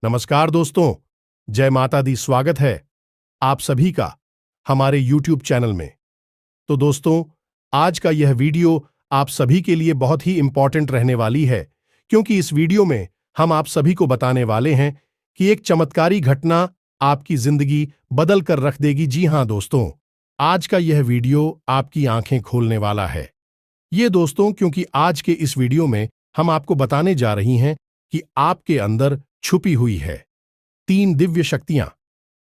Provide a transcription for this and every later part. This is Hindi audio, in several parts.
नमस्कार दोस्तों, जय माता दी। स्वागत है आप सभी का हमारे YouTube चैनल में। तो दोस्तों, आज का यह वीडियो आप सभी के लिए बहुत ही इंपॉर्टेंट रहने वाली है, क्योंकि इस वीडियो में हम आप सभी को बताने वाले हैं कि एक चमत्कारी घटना आपकी जिंदगी बदल कर रख देगी। जी हां दोस्तों, आज का यह वीडियो आपकी आंखें खोलने वाला है। ये दोस्तों, क्योंकि आज के इस वीडियो में हम आपको बताने जा रही हैं कि आपके अंदर छुपी हुई है 3 दिव्य शक्तियां।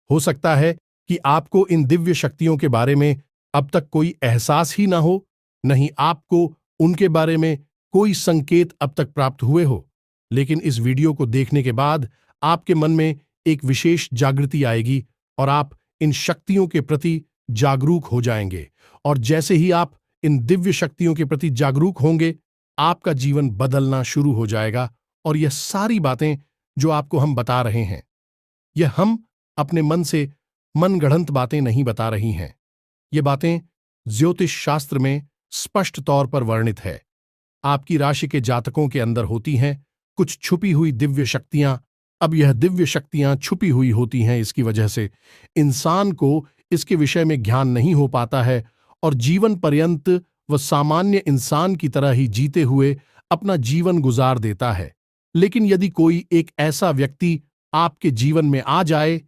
हो सकता है कि आपको इन दिव्य शक्तियों के बारे में अब तक कोई एहसास ही ना हो, नहीं आपको उनके बारे में कोई संकेत अब तक प्राप्त हुए हो, लेकिन इस वीडियो को देखने के बाद आपके मन में एक विशेष जागृति आएगी और आप इन शक्तियों के प्रति जागरूक हो जाएंगे। और जैसे ही आप इन दिव्य शक्तियों के प्रति जागरूक होंगे, आपका जीवन बदलना शुरू हो जाएगा। और यह सारी बातें जो आपको हम बता रहे हैं, यह हम अपने मन से मनगढ़ंत बातें नहीं बता रही हैं। ये बातें ज्योतिष शास्त्र में स्पष्ट तौर पर वर्णित है। आपकी राशि के जातकों के अंदर होती हैं कुछ छुपी हुई दिव्य शक्तियां। अब यह दिव्य शक्तियां छुपी हुई होती हैं, इसकी वजह से इंसान को इसके विषय में ज्ञान नहीं हो पाता है और जीवन पर्यंत वह सामान्य इंसान की तरह ही जीते हुए अपना जीवन गुजार देता है। लेकिन यदि कोई एक ऐसा व्यक्ति आपके जीवन में आ जाए,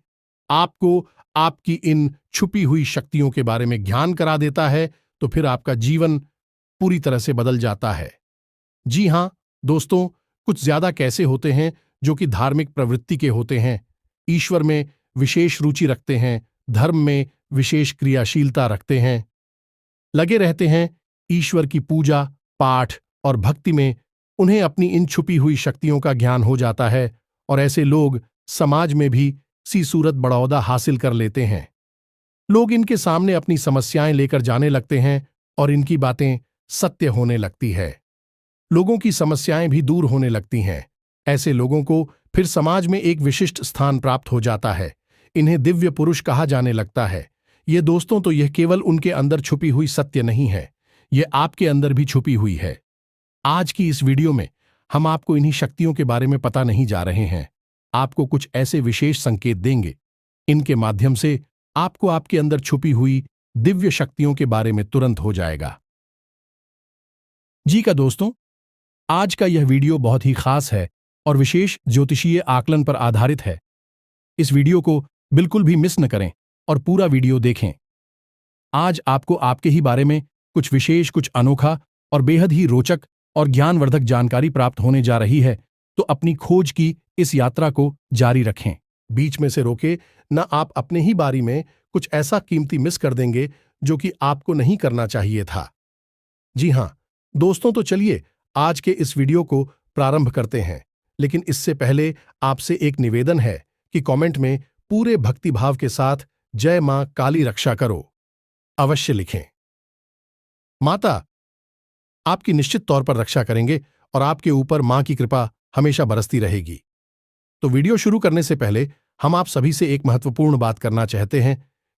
आपको आपकी इन छुपी हुई शक्तियों के बारे में ज्ञान करा देता है, तो फिर आपका जीवन पूरी तरह से बदल जाता है। जी हां दोस्तों, कुछ ज्यादा कैसे होते हैं जो कि धार्मिक प्रवृत्ति के होते हैं, ईश्वर में विशेष रुचि रखते हैं, धर्म में विशेष क्रियाशीलता रखते हैं, लगे रहते हैं ईश्वर की पूजा पाठ और भक्ति में। उन्हें अपनी इन छुपी हुई शक्तियों का ज्ञान हो जाता है और ऐसे लोग समाज में भी सी सूरत बड़ौदा हासिल कर लेते हैं। लोग इनके सामने अपनी समस्याएं लेकर जाने लगते हैं और इनकी बातें सत्य होने लगती है। लोगों की समस्याएं भी दूर होने लगती हैं। ऐसे लोगों को फिर समाज में एक विशिष्ट स्थान प्राप्त हो जाता है। इन्हें दिव्य पुरुष कहा जाने लगता है। ये दोस्तों, तो यह केवल उनके अंदर छुपी हुई सत्य नहीं है, यह आपके अंदर भी छुपी हुई है। आज की इस वीडियो में हम आपको इन्हीं शक्तियों के बारे में पता नहीं जा रहे हैं, आपको कुछ ऐसे विशेष संकेत देंगे। इनके माध्यम से आपको आपके अंदर छुपी हुई दिव्य शक्तियों के बारे में तुरंत हो जाएगा। जी का दोस्तों, आज का यह वीडियो बहुत ही खास है और विशेष ज्योतिषीय आकलन पर आधारित है। इस वीडियो को बिल्कुल भी मिस न करें और पूरा वीडियो देखें। आज आपको आपके ही बारे में कुछ विशेष, कुछ अनोखा और बेहद ही रोचक और ज्ञानवर्धक जानकारी प्राप्त होने जा रही है। तो अपनी खोज की इस यात्रा को जारी रखें, बीच में से रोके न। आप अपने ही बारे में कुछ ऐसा कीमती मिस कर देंगे जो कि आपको नहीं करना चाहिए था। जी हां दोस्तों, तो चलिए आज के इस वीडियो को प्रारंभ करते हैं। लेकिन इससे पहले आपसे एक निवेदन है कि कमेंट में पूरे भक्तिभाव के साथ जय मां काली रक्षा करो अवश्य लिखें। माता आपकी निश्चित तौर पर रक्षा करेंगे और आपके ऊपर मां की कृपा हमेशा बरसती रहेगी। तो वीडियो शुरू करने से पहले हम आप सभी से एक महत्वपूर्ण बात करना चाहते हैं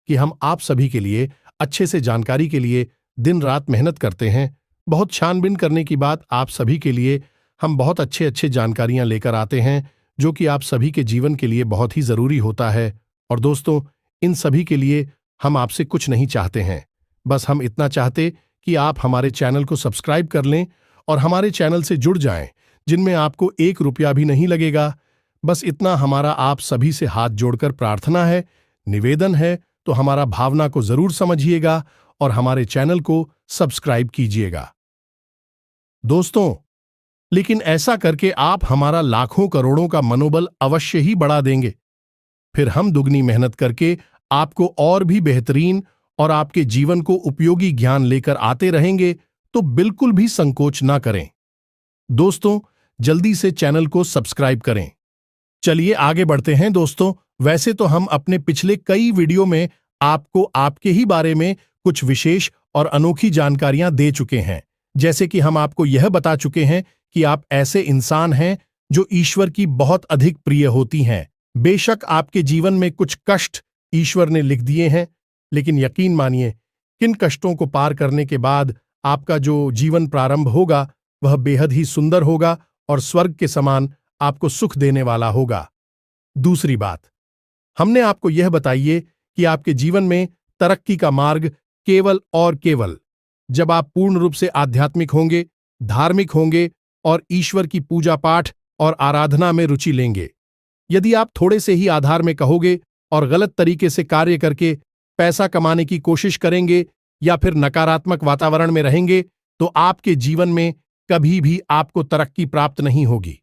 कि हम आप सभी के लिए अच्छे से जानकारी के लिए दिन रात मेहनत करते हैं। बहुत छानबीन करने की बात आप सभी के लिए हम बहुत अच्छे जानकारियां लेकर आते हैं, जो कि आप सभी के जीवन के लिए बहुत ही जरूरी होता है। और दोस्तों, इन सभी के लिए हम आपसे कुछ नहीं चाहते हैं, बस हम इतना चाहते कि आप हमारे चैनल को सब्सक्राइब कर लें और हमारे चैनल से जुड़ जाएं, जिनमें आपको 1 रुपया भी नहीं लगेगा। बस इतना हमारा आप सभी से हाथ जोड़कर प्रार्थना है, निवेदन है। तो हमारा भावना को जरूर समझिएगा और हमारे चैनल को सब्सक्राइब कीजिएगा दोस्तों। लेकिन ऐसा करके आप हमारा लाखों करोड़ों का मनोबल अवश्य ही बढ़ा देंगे। फिर हम दुगनी मेहनत करके आपको और भी बेहतरीन और आपके जीवन को उपयोगी ज्ञान लेकर आते रहेंगे। तो बिल्कुल भी संकोच ना करें दोस्तों, जल्दी से चैनल को सब्सक्राइब करें। चलिए आगे बढ़ते हैं दोस्तों। वैसे तो हम अपने पिछले कई वीडियो में आपको आपके ही बारे में कुछ विशेष और अनोखी जानकारियां दे चुके हैं। जैसे कि हम आपको यह बता चुके हैं कि आप ऐसे इंसान हैं जो ईश्वर की बहुत अधिक प्रिय होती हैं। बेशक आपके जीवन में कुछ कष्ट ईश्वर ने लिख दिए हैं, लेकिन यकीन मानिए, किन कष्टों को पार करने के बाद आपका जो जीवन प्रारंभ होगा वह बेहद ही सुंदर होगा और स्वर्ग के समान आपको सुख देने वाला होगा। दूसरी बात, हमने आपको यह बताइए कि आपके जीवन में तरक्की का मार्ग केवल और केवल जब आप पूर्ण रूप से आध्यात्मिक होंगे, धार्मिक होंगे और ईश्वर की पूजा पाठ और आराधना में रुचि लेंगे। यदि आप थोड़े से ही आधार में कहोगे और गलत तरीके से कार्य करके पैसा कमाने की कोशिश करेंगे या फिर नकारात्मक वातावरण में रहेंगे, तो आपके जीवन में कभी भी आपको तरक्की प्राप्त नहीं होगी।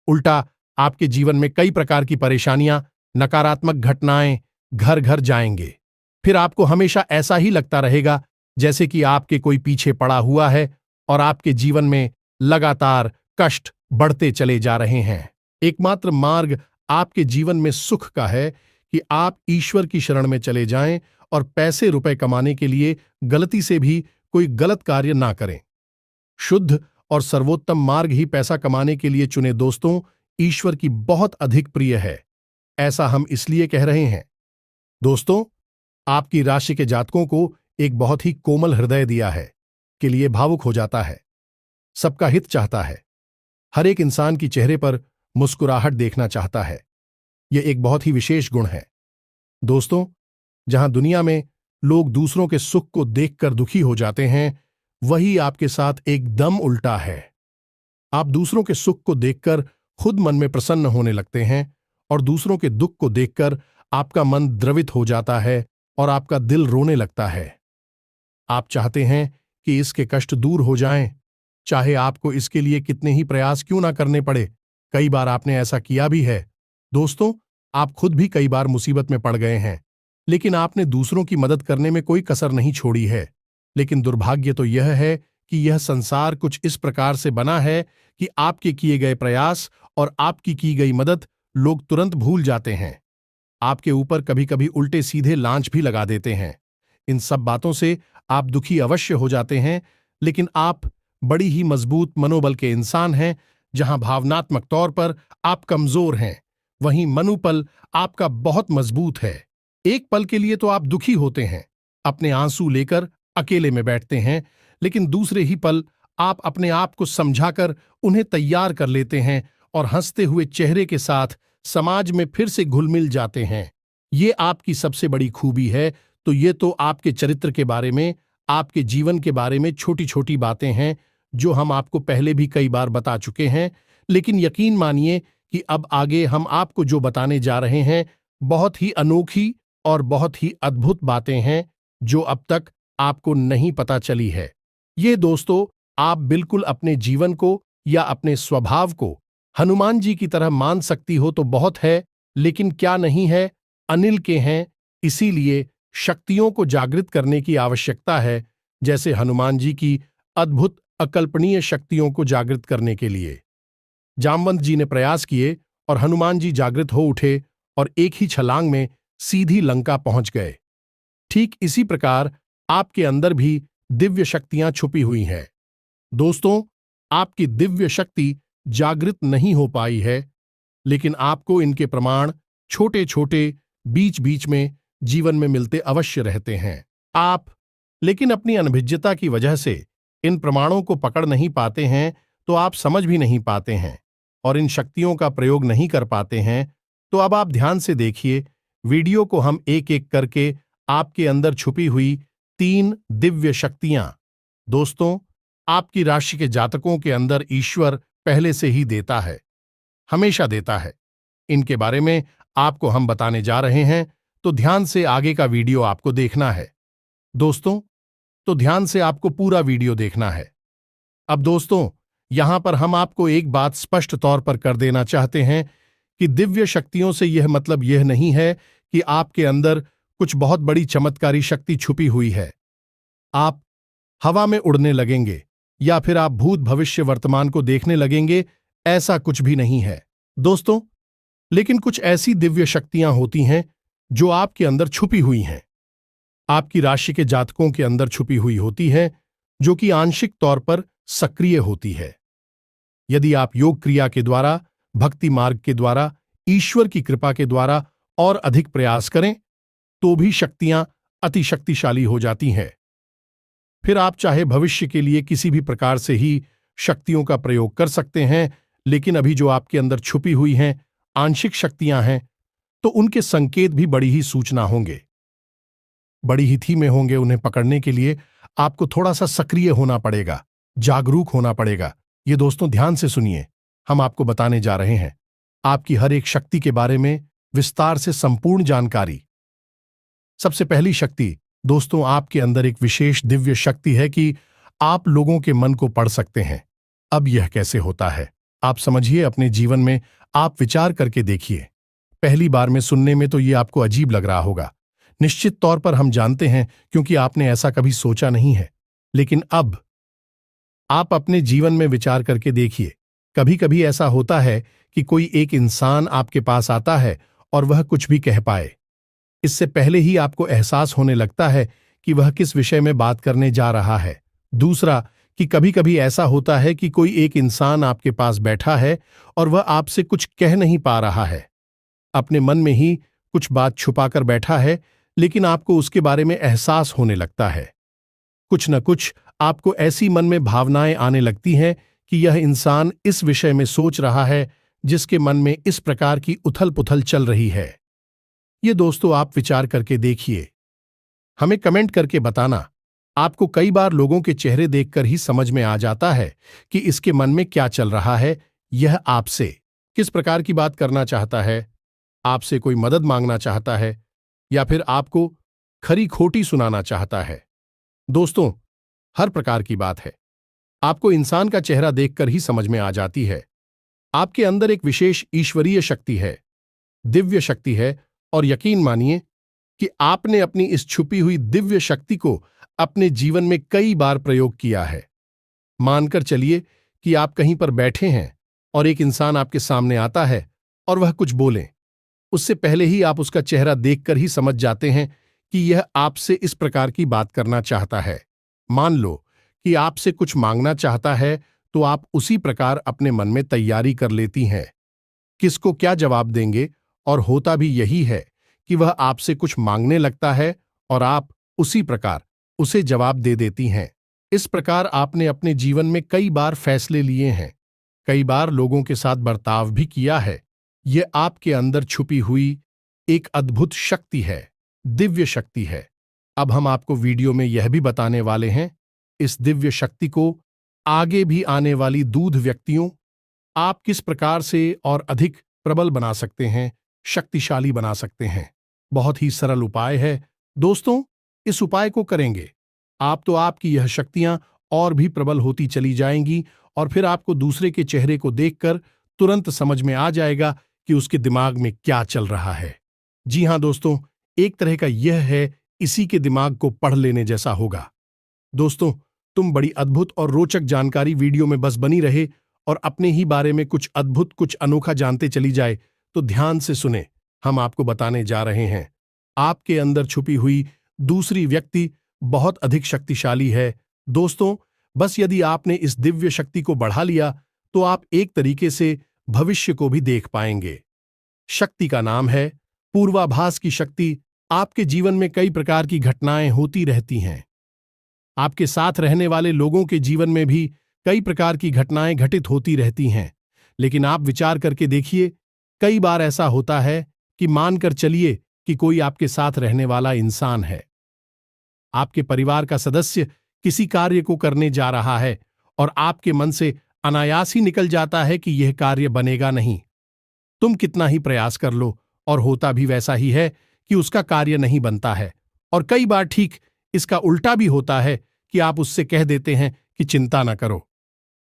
उल्टा आपके जीवन में कई प्रकार की परेशानियां, नकारात्मक घटनाएं घर घर जाएंगे। फिर आपको हमेशा ऐसा ही लगता रहेगा जैसे कि आपके कोई पीछे पड़ा हुआ है और आपके जीवन में लगातार कष्ट बढ़ते चले जा रहे हैं। एकमात्र मार्ग आपके जीवन में सुख का है कि आप ईश्वर की शरण में चले जाएं और पैसे रुपए कमाने के लिए गलती से भी कोई गलत कार्य ना करें। शुद्ध और सर्वोत्तम मार्ग ही पैसा कमाने के लिए चुने दोस्तों ईश्वर की बहुत अधिक प्रिय है। ऐसा हम इसलिए कह रहे हैं। दोस्तों, आपकी राशि के जातकों को एक बहुत ही कोमल हृदय दिया है, के लिए भावुक हो जाता है, सबका हित चाहता है, हर एक इंसान की चेहरे पर मुस्कुराहट देखना चाहता है। यह एक बहुत ही विशेष गुण है। दोस्तों, जहां दुनिया में लोग दूसरों के सुख को देखकर दुखी हो जाते हैं, वही आपके साथ एकदम उल्टा है। आप दूसरों के सुख को देखकर खुद मन में प्रसन्न होने लगते हैं और दूसरों के दुख को देखकर आपका मन द्रवित हो जाता है और आपका दिल रोने लगता है। आप चाहते हैं कि इसके कष्ट दूर हो जाएं, चाहे आपको इसके लिए कितने ही प्रयास क्यों ना करने पड़े। कई बार आपने ऐसा किया भी है। दोस्तों, आप खुद भी कई बार मुसीबत में पड़ गए हैं, लेकिन आपने दूसरों की मदद करने में कोई कसर नहीं छोड़ी है। लेकिन दुर्भाग्य तो यह है कि यह संसार कुछ इस प्रकार से बना है कि आपके किए गए प्रयास और आपकी की गई मदद लोग तुरंत भूल जाते हैं। आपके ऊपर कभी कभी उल्टे सीधे लांच भी लगा देते हैं। इन सब बातों से आप दुखी अवश्य हो जाते हैं, लेकिन आप बड़ी ही मजबूत मनोबल के इंसान हैं। जहां भावनात्मक तौर पर आप कमजोर हैं, वहीं मनोबल आपका बहुत मजबूत है। एक पल के लिए तो आप दुखी होते हैं, अपने आंसू लेकर अकेले में बैठते हैं, लेकिन दूसरे ही पल आप अपने आप को समझाकर उन्हें तैयार कर लेते हैं और हंसते हुए चेहरे के साथ समाज में फिर से घुल मिल जाते हैं। ये आपकी सबसे बड़ी खूबी है। तो ये तो आपके चरित्र के बारे में, आपके जीवन के बारे में छोटी छोटी बातें हैं जो हम आपको पहले भी कई बार बता चुके हैं। लेकिन यकीन मानिए कि अब आगे हम आपको जो बताने जा रहे हैं बहुत ही अनोखी और बहुत ही अद्भुत बातें हैं जो अब तक आपको नहीं पता चली है। ये दोस्तों, आप बिल्कुल अपने जीवन को या अपने स्वभाव को हनुमान जी की तरह मान सकती हो तो बहुत है, लेकिन क्या नहीं है, अनिल के हैं। इसीलिए शक्तियों को जागृत करने की आवश्यकता है, जैसे हनुमान जी की अद्भुत अकल्पनीय शक्तियों को जागृत करने के लिए जामवंत जी ने प्रयास किए और हनुमान जी जागृत हो उठे और एक ही छलांग में सीधी लंका पहुंच गए। ठीक इसी प्रकार आपके अंदर भी दिव्य शक्तियां छुपी हुई हैं। दोस्तों, आपकी दिव्य शक्ति जागृत नहीं हो पाई है, लेकिन आपको इनके प्रमाण छोटे छोटे बीच बीच में जीवन में मिलते अवश्य रहते हैं। आप लेकिन अपनी अनभिज्ञता की वजह से इन प्रमाणों को पकड़ नहीं पाते हैं, तो आप समझ भी नहीं पाते हैं और इन शक्तियों का प्रयोग नहीं कर पाते हैं। तो अब आप ध्यान से देखिए, वीडियो को हम एक एक करके आपके अंदर छुपी हुई 3 दिव्य शक्तियां दोस्तों आपकी राशि के जातकों के अंदर ईश्वर पहले से ही देता है, हमेशा देता है। इनके बारे में आपको हम बताने जा रहे हैं, तो ध्यान से आगे का वीडियो आपको देखना है। दोस्तों, तो ध्यान से आपको पूरा वीडियो देखना है। अब दोस्तों, यहां पर हम आपको एक बात स्पष्ट तौर पर कर देना चाहते हैं कि दिव्य शक्तियों से यह मतलब यह नहीं है कि आपके अंदर कुछ बहुत बड़ी चमत्कारी शक्ति छुपी हुई है। आप हवा में उड़ने लगेंगे या फिर आप भूत भविष्य वर्तमान को देखने लगेंगे, ऐसा कुछ भी नहीं है दोस्तों। लेकिन कुछ ऐसी दिव्य शक्तियां होती हैं जो आपके अंदर छुपी हुई हैं, आपकी राशि के जातकों के अंदर छुपी हुई होती हैं, जो कि आंशिक तौर पर सक्रिय होती है। यदि आप योग क्रिया के द्वारा, भक्ति मार्ग के द्वारा, ईश्वर की कृपा के द्वारा और अधिक प्रयास करें, तो भी शक्तियां अति शक्तिशाली हो जाती हैं। फिर आप चाहे भविष्य के लिए किसी भी प्रकार से ही शक्तियों का प्रयोग कर सकते हैं, लेकिन अभी जो आपके अंदर छुपी हुई हैं आंशिक शक्तियां हैं, तो उनके संकेत भी बड़ी ही सूचना होंगे, बड़ी ही थी में होंगे। उन्हें पकड़ने के लिए आपको थोड़ा सा सक्रिय होना पड़ेगा, जागरूक होना पड़ेगा। ये दोस्तों ध्यान से सुनिए, हम आपको बताने जा रहे हैं आपकी हर एक शक्ति के बारे में विस्तार से संपूर्ण जानकारी। सबसे पहली शक्ति दोस्तों, आपके अंदर एक विशेष दिव्य शक्ति है कि आप लोगों के मन को पढ़ सकते हैं। अब यह कैसे होता है आप समझिए, अपने जीवन में आप विचार करके देखिए। पहली बार में सुनने में तो ये आपको अजीब लग रहा होगा, निश्चित तौर पर हम जानते हैं, क्योंकि आपने ऐसा कभी सोचा नहीं है। लेकिन अब आप अपने जीवन में विचार करके देखिए, कभी कभी ऐसा होता है कि कोई एक इंसान आपके पास आता है और वह कुछ भी कह पाए, इससे पहले ही आपको एहसास होने लगता है कि वह किस विषय में बात करने जा रहा है। दूसरा, कि कभी कभी ऐसा होता है कि कोई एक इंसान आपके पास बैठा है और वह आपसे कुछ कह नहीं पा रहा है, अपने मन में ही कुछ बात छुपाकर बैठा है, लेकिन आपको उसके बारे में एहसास होने लगता है। कुछ न कुछ आपको ऐसी मन में भावनाएं आने लगती हैं कि यह इंसान इस विषय में सोच रहा है जिसके मन में इस प्रकार की उथल पुथल चल रही है। ये दोस्तों आप विचार करके देखिए, हमें कमेंट करके बताना। आपको कई बार लोगों के चेहरे देखकर ही समझ में आ जाता है कि इसके मन में क्या चल रहा है, यह आपसे किस प्रकार की बात करना चाहता है, आपसे कोई मदद मांगना चाहता है या फिर आपको खरी खोटी सुनाना चाहता है। दोस्तों, हर प्रकार की बात है आपको इंसान का चेहरा देखकर ही समझ में आ जाती है। आपके अंदर एक विशेष ईश्वरीय शक्ति है, दिव्य शक्ति है, और यकीन मानिए कि आपने अपनी इस छुपी हुई दिव्य शक्ति को अपने जीवन में कई बार प्रयोग किया है। मानकर चलिए कि आप कहीं पर बैठे हैं और एक इंसान आपके सामने आता है और वह कुछ बोले, उससे पहले ही आप उसका चेहरा देखकर ही समझ जाते हैं कि यह आपसे इस प्रकार की बात करना चाहता है। मान लो कि आपसे कुछ मांगना चाहता है, तो आप उसी प्रकार अपने मन में तैयारी कर लेती हैं किसको क्या जवाब देंगे, और होता भी यही है कि वह आपसे कुछ मांगने लगता है और आप उसी प्रकार उसे जवाब दे देती हैं। इस प्रकार आपने अपने जीवन में कई बार फैसले लिए हैं, कई बार लोगों के साथ बर्ताव भी किया है। यह आपके अंदर छुपी हुई एक अद्भुत शक्ति है, दिव्य शक्ति है। अब हम आपको वीडियो में यह भी बताने वाले हैं, इस दिव्य शक्ति को आगे भी आने वाली दूध व्यक्तियों आप किस प्रकार से और अधिक प्रबल बना सकते हैं, शक्तिशाली बना सकते हैं। बहुत ही सरल उपाय है दोस्तों, इस उपाय को करेंगे आप तो आपकी यह शक्तियां और भी प्रबल होती चली जाएंगी, और फिर आपको दूसरे के चेहरे को देखकर तुरंत समझ में आ जाएगा कि उसके दिमाग में क्या चल रहा है। जी हां दोस्तों, एक तरह का यह है इसी के दिमाग को पढ़ लेने जैसा होगा। दोस्तों, तुम बड़ी अद्भुत और रोचक जानकारी वीडियो में बस बनी रहे और अपने ही बारे में कुछ अद्भुत कुछ अनोखा जानते चली जाए, तो ध्यान से सुने, हम आपको बताने जा रहे हैं आपके अंदर छुपी हुई दूसरी व्यक्ति बहुत अधिक शक्तिशाली है। दोस्तों, बस यदि आपने इस दिव्य शक्ति को बढ़ा लिया तो आप एक तरीके से भविष्य को भी देख पाएंगे। शक्ति का नाम है पूर्वाभास की शक्ति। आपके जीवन में कई प्रकार की घटनाएं होती रहती हैं, आपके साथ रहने वाले लोगों के जीवन में भी कई प्रकार की घटनाएं घटित होती रहती हैं, लेकिन आप विचार करके देखिए, कई बार ऐसा होता है कि मानकर चलिए कि कोई आपके साथ रहने वाला इंसान है, आपके परिवार का सदस्य किसी कार्य को करने जा रहा है और आपके मन से अनायास ही निकल जाता है कि यह कार्य बनेगा नहीं। तुम कितना ही प्रयास कर लो और होता भी वैसा ही है कि उसका कार्य नहीं बनता है, और कई बार ठीक इसका उल्टा भी होता है कि आप उससे कह देते हैं कि चिंता न करो,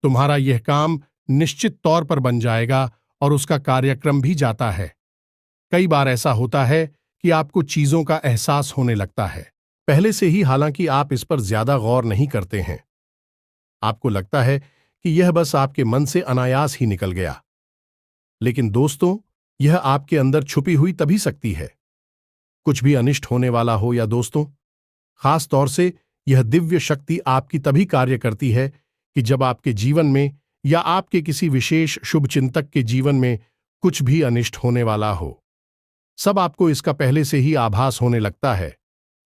तुम्हारा यह काम निश्चित तौर पर बन जाएगा, और उसका कार्यक्रम भी जाता है। कई बार ऐसा होता है कि आपको चीजों का एहसास होने लगता है पहले से ही, हालांकि आप इस पर ज्यादा गौर नहीं करते हैं। आपको लगता है कि यह बस आपके मन से अनायास ही निकल गया, लेकिन दोस्तों, यह आपके अंदर छुपी हुई तभी शक्ति है। कुछ भी अनिष्ट होने वाला हो या दोस्तों, खास तौर से यह दिव्य शक्ति आपकी तभी कार्य करती है कि जब आपके जीवन में या आपके किसी विशेष शुभचिंतक के जीवन में कुछ भी अनिष्ट होने वाला हो। सब आपको इसका पहले से ही आभास होने लगता है।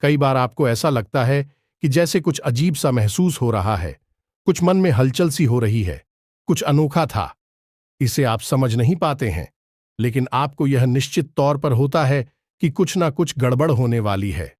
कई बार आपको ऐसा लगता है कि जैसे कुछ अजीब सा महसूस हो रहा है, कुछ मन में हलचल सी हो रही है, कुछ अनोखा था, इसे आप समझ नहीं पाते हैं, लेकिन आपको यह निश्चित तौर पर होता है कि कुछ ना कुछ गड़बड़ होने वाली है,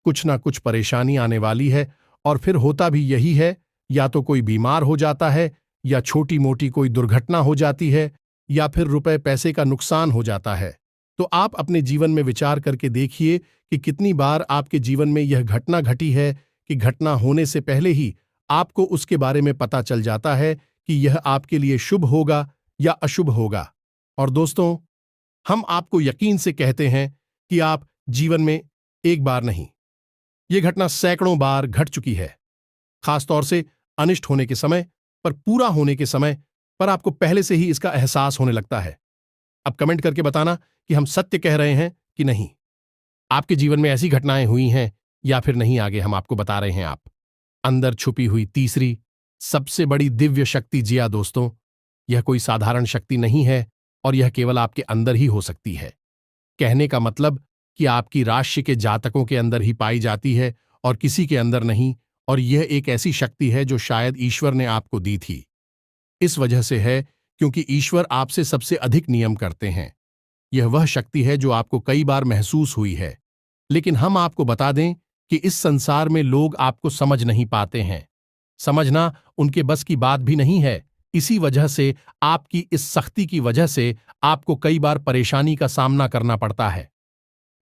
कुछ ना कुछ परेशानी आने वाली है, और फिर होता भी यही है, या तो कोई बीमार हो जाता है, या छोटी मोटी कोई दुर्घटना हो जाती है, या फिर रुपए पैसे का नुकसान हो जाता है। तो आप अपने जीवन में विचार करके देखिए कि कितनी बार आपके जीवन में यह घटना घटी है कि घटना होने से पहले ही आपको उसके बारे में पता चल जाता है कि यह आपके लिए शुभ होगा या अशुभ होगा। और दोस्तों, हम आपको यकीन से कहते हैं कि आप जीवन में एक बार नहीं, यह घटना सैकड़ों बार घट चुकी है। खासतौर से अनिष्ट होने के समय पर, पूरा होने के समय पर आपको पहले से ही इसका एहसास होने लगता है। अब कमेंट करके बताना कि हम सत्य कह रहे हैं कि नहीं। आपके जीवन में ऐसी घटनाएं हुई हैं या फिर नहीं, आगे हम आपको बता रहे हैं। आप अंदर छुपी हुई तीसरी सबसे बड़ी दिव्य शक्ति। जी हां दोस्तों, यह कोई साधारण शक्ति नहीं है, और यह केवल आपके अंदर ही हो सकती है। कहने का मतलब कि आपकी राशि के जातकों के अंदर ही पाई जाती है और किसी के अंदर नहीं। और यह एक ऐसी शक्ति है जो शायद ईश्वर ने आपको दी थी। इस वजह से है क्योंकि ईश्वर आपसे सबसे अधिक नियम करते हैं। यह वह शक्ति है जो आपको कई बार महसूस हुई है, लेकिन हम आपको बता दें कि इस संसार में लोग आपको समझ नहीं पाते हैं। समझना उनके बस की बात भी नहीं है। इसी वजह से आपकी इस सख्ती की वजह से आपको कई बार परेशानी का सामना करना पड़ता है।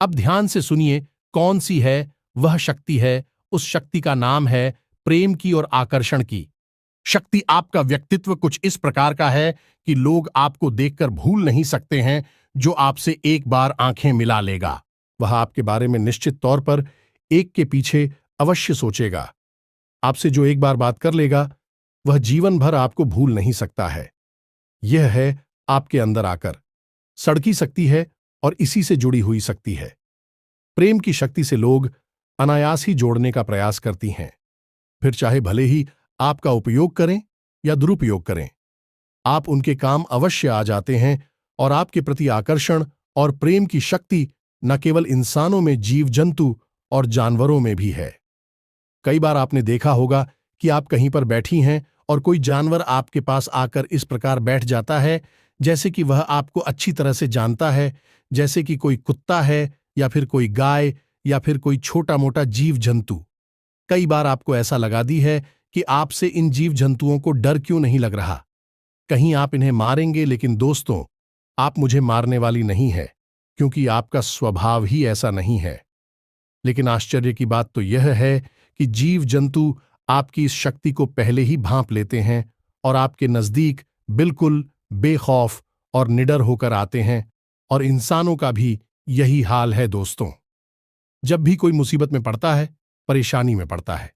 अब ध्यान से सुनिए, कौन सी है वह शक्ति है। उस शक्ति का नाम है प्रेम की और आकर्षण की शक्ति। आपका व्यक्तित्व कुछ इस प्रकार का है कि लोग आपको देखकर भूल नहीं सकते हैं। जो आपसे एक बार आंखें मिला लेगा, वह आपके बारे में निश्चित तौर पर एक के पीछे अवश्य सोचेगा। आपसे जो एक बार बात कर लेगा, वह जीवन भर आपको भूल नहीं सकता है। यह है आपके अंदर आकर सड़की सकती है, और इसी से जुड़ी हुई शक्ति है। प्रेम की शक्ति से लोग अनायास ही जोड़ने का प्रयास करती हैं, फिर चाहे भले ही आपका उपयोग करें या दुरुपयोग करें, आप उनके काम अवश्य आ जाते हैं। और आपके प्रति आकर्षण और प्रेम की शक्ति न केवल इंसानों में, जीव जंतु और जानवरों में भी है। कई बार आपने देखा होगा कि आप कहीं पर बैठी हैं और कोई जानवर आपके पास आकर इस प्रकार बैठ जाता है जैसे कि वह आपको अच्छी तरह से जानता है, जैसे कि कोई कुत्ता है या फिर कोई गाय या फिर कोई छोटा मोटा जीव जंतु। कई बार आपको ऐसा लगा दी है कि आपसे इन जीव जंतुओं को डर क्यों नहीं लग रहा, कहीं आप इन्हें मारेंगे। लेकिन दोस्तों, आप मुझे मारने वाली नहीं है, क्योंकि आपका स्वभाव ही ऐसा नहीं है। लेकिन आश्चर्य की बात तो यह है कि जीव जंतु आपकी इस शक्ति को पहले ही भांप लेते हैं और आपके नजदीक बिल्कुल बेखौफ और निडर होकर आते हैं। और इंसानों का भी यही हाल है दोस्तों। जब भी कोई मुसीबत में पड़ता है, परेशानी में पड़ता है,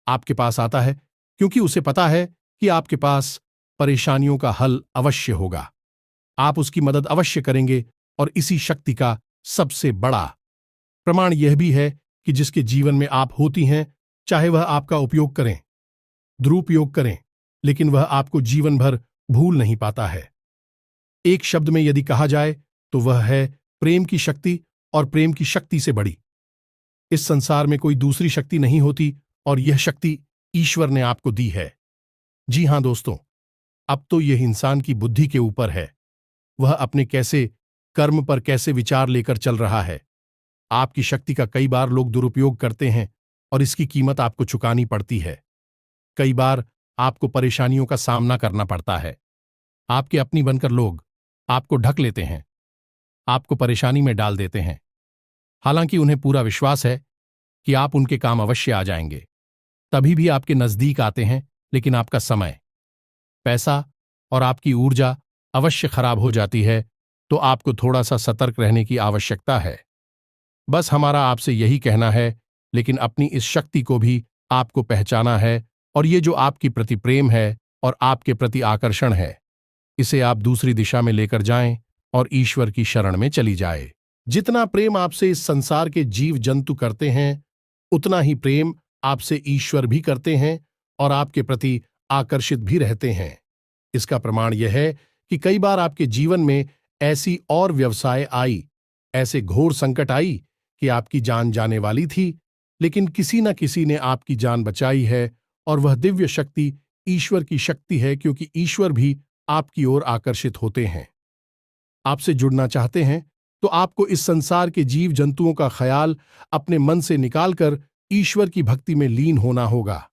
आपके पास आता है, क्योंकि उसे पता है कि आपके पास परेशानियों का हल अवश्य होगा। आप उसकी मदद अवश्य करेंगे। और इसी शक्ति का सबसे बड़ा प्रमाण यह भी है कि जिसके जीवन में आप होती हैं, चाहे वह आपका उपयोग करें, दुरुपयोग करें, लेकिन वह आपको जीवन भर भूल नहीं पाता है। एक शब्द में यदि कहा जाए तो वह है प्रेम की शक्ति। और प्रेम की शक्ति से बड़ी इस संसार में कोई दूसरी शक्ति नहीं होती, और यह शक्ति ईश्वर ने आपको दी है। जी हां दोस्तों, अब तो यह इंसान की बुद्धि के ऊपर है, वह अपने कैसे कर्म पर कैसे विचार लेकर चल रहा है। आपकी शक्ति का कई बार लोग दुरुपयोग करते हैं, और इसकी कीमत आपको चुकानी पड़ती है। कई बार आपको परेशानियों का सामना करना पड़ता है। आपके अपनी बनकर लोग आपको ढक लेते हैं, आपको परेशानी में डाल देते हैं, हालांकि उन्हें पूरा विश्वास है कि आप उनके काम अवश्य आ जाएंगे। तभी भी आपके नजदीक आते हैं, लेकिन आपका समय, पैसा और आपकी ऊर्जा अवश्य खराब हो जाती है। तो आपको थोड़ा सा सतर्क रहने की आवश्यकता है। बस हमारा आपसे यही कहना है, लेकिन अपनी इस शक्ति को भी आपको पहचाना है। और ये जो आपकी प्रति प्रेम है और आपके प्रति आकर्षण है, इसे आप दूसरी दिशा में लेकर जाएं और ईश्वर की शरण में चली जाए। जितना प्रेम आपसे इस संसार के जीव जंतु करते हैं, उतना ही प्रेम आपसे ईश्वर भी करते हैं और आपके प्रति आकर्षित भी रहते हैं। इसका प्रमाण यह है कि कई बार आपके जीवन में ऐसी और व्यवसाय आई, ऐसे घोर संकट आई कि आपकी जान जाने वाली थी, लेकिन किसी न किसी ने आपकी जान बचाई है। और वह दिव्य शक्ति ईश्वर की शक्ति है, क्योंकि ईश्वर भी आपकी ओर आकर्षित होते हैं। आपसे जुड़ना चाहते हैं तो आपको इस संसार के जीव जंतुओं का ख्याल अपने मन से निकालकर ईश्वर की भक्ति में लीन होना होगा,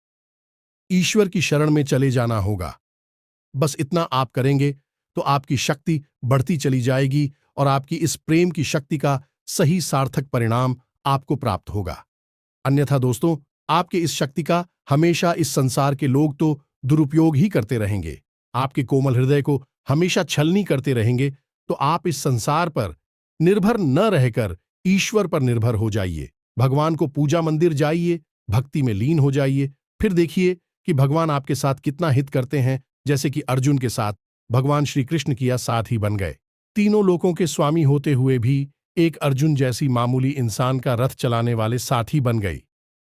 ईश्वर की शरण में चले जाना होगा। बस इतना आप करेंगे तो आपकी शक्ति बढ़ती चली जाएगी और आपकी इस प्रेम की शक्ति का सही सार्थक परिणाम आपको प्राप्त होगा। अन्यथा दोस्तों, आपके इस शक्ति का हमेशा इस संसार के लोग तो दुरुपयोग ही करते रहेंगे, आपके कोमल हृदय को हमेशा छलनी करते रहेंगे। तो आप इस संसार पर निर्भर न रहकर ईश्वर पर निर्भर हो जाइए, भगवान को पूजा मंदिर जाइए, भक्ति में लीन हो जाइए। फिर देखिए कि भगवान आपके साथ कितना हित करते हैं, जैसे कि अर्जुन के साथ भगवान श्री कृष्ण किया साथ ही बन गए। तीनों लोकों के स्वामी होते हुए भी एक अर्जुन जैसी मामूली इंसान का रथ चलाने वाले साथी बन गई।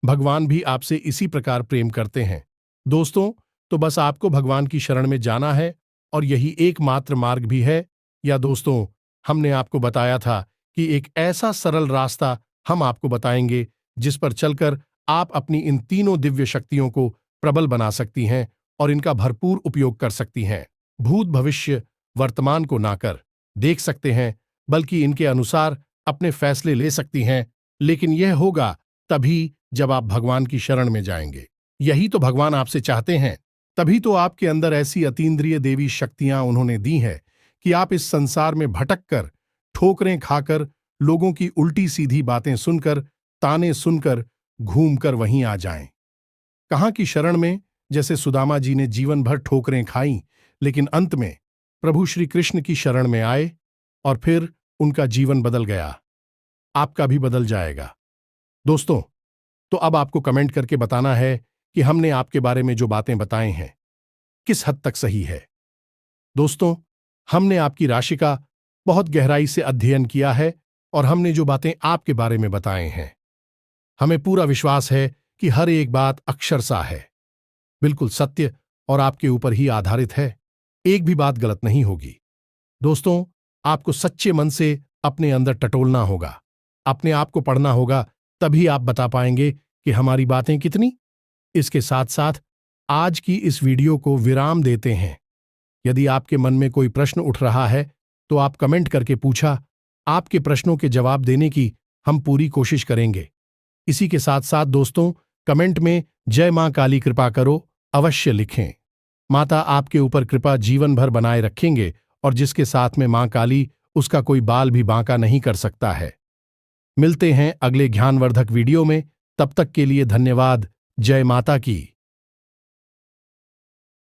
भगवान भी आपसे इसी प्रकार प्रेम करते हैं दोस्तों। तो बस आपको भगवान की शरण में जाना है और यही एकमात्र मार्ग भी है। या दोस्तों, हमने आपको बताया था कि एक ऐसा सरल रास्ता हम आपको बताएंगे जिस पर चलकर आप अपनी इन तीनों दिव्य शक्तियों को प्रबल बना सकती हैं और इनका भरपूर उपयोग कर सकती हैं। भूत भविष्य वर्तमान को ना कर देख सकते हैं, बल्कि इनके अनुसार अपने फैसले ले सकती हैं। लेकिन यह होगा तभी जब आप भगवान की शरण में जाएंगे। यही तो भगवान आपसे चाहते हैं। तभी तो आपके अंदर ऐसी अतीन्द्रिय देवी शक्तियां उन्होंने दी है कि आप इस संसार में भटक कर, ठोकरें खाकर, लोगों की उल्टी सीधी बातें सुनकर, ताने सुनकर, घूमकर वहीं आ जाएं। कहाँ की शरण में? जैसे सुदामा जी ने जीवन भर ठोकरें खाईं, लेकिन अंत में प्रभु श्री कृष्ण की शरण में आए और फिर उनका जीवन बदल गया। आपका भी बदल जाएगा दोस्तों। तो अब आपको कमेंट करके बताना है कि हमने आपके बारे में जो बातें बताए हैं किस हद तक सही है। दोस्तों, हमने आपकी राशि का बहुत गहराई से अध्ययन किया है और हमने जो बातें आपके बारे में बताए हैं, हमें पूरा विश्वास है कि हर एक बात अक्षरशः है, बिल्कुल सत्य और आपके ऊपर ही आधारित है। एक भी बात गलत नहीं होगी। दोस्तों, आपको सच्चे मन से अपने अंदर टटोलना होगा, अपने आप को पढ़ना होगा, तभी आप बता पाएंगे कि हमारी बातें कितनी। इसके साथ साथ आज की इस वीडियो को विराम देते हैं। यदि आपके मन में कोई प्रश्न उठ रहा है तो आप कमेंट करके पूछा। आपके प्रश्नों के जवाब देने की हम पूरी कोशिश करेंगे। इसी के साथ साथ दोस्तों, कमेंट में जय मां काली कृपा करो अवश्य लिखें। माता आपके ऊपर कृपा जीवन भर बनाए रखेंगे और जिसके साथ में मां काली, उसका कोई बाल भी बांका नहीं कर सकता है। मिलते हैं अगले ज्ञानवर्धक वीडियो में। तब तक के लिए धन्यवाद। जय माता की।